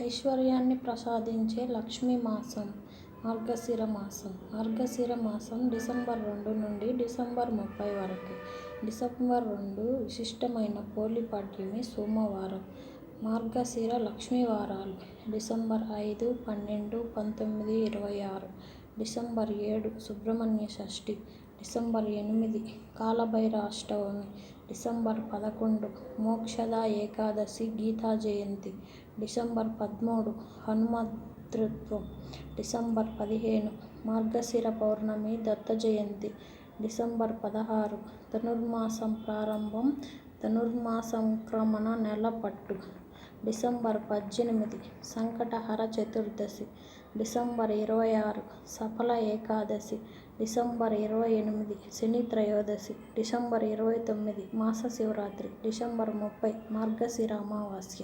ఐశ్వర్యాన్ని ప్రసాదించే లక్ష్మీ మాసం మార్గశిర మాసం. మార్గశిర మాసం డిసెంబర్ 2 నుండి డిసెంబర్ 30 వరకు. డిసెంబర్ 2 విశిష్టమైన పోలిపాడ్యమి సోమవారం. మార్గశిర లక్ష్మీ వారాలు డిసెంబర్ 5, 12, 19, 26. డిసెంబర్ 7 సుబ్రహ్మణ్య షష్ఠి. డిసెంబర్ 8 కాలభైరవ అష్టమి. డిసెంబర్ 11 మోక్షద ఏకాదశి గీతా జయంతి. డిసెంబర్ 13 హనుమంతృత్వం. డిసెంబర్ 15 మార్గశిర పౌర్ణమి దత్త జయంతి. డిసెంబర్ 16 ధనుర్మాసం ప్రారంభం, ధనుర్మాసంక్రమణ నెల పట్టు. డిసెంబర్ 18 సంకటహర చతుర్దశి. డిసెంబర్ 26 సఫల ఏకాదశి. డిసెంబర్ 28 శని త్రయోదశి. డిసెంబర్ 29 మాస శివరాత్రి. డిసెంబర్ 30 మార్గశిర అమావాస్య.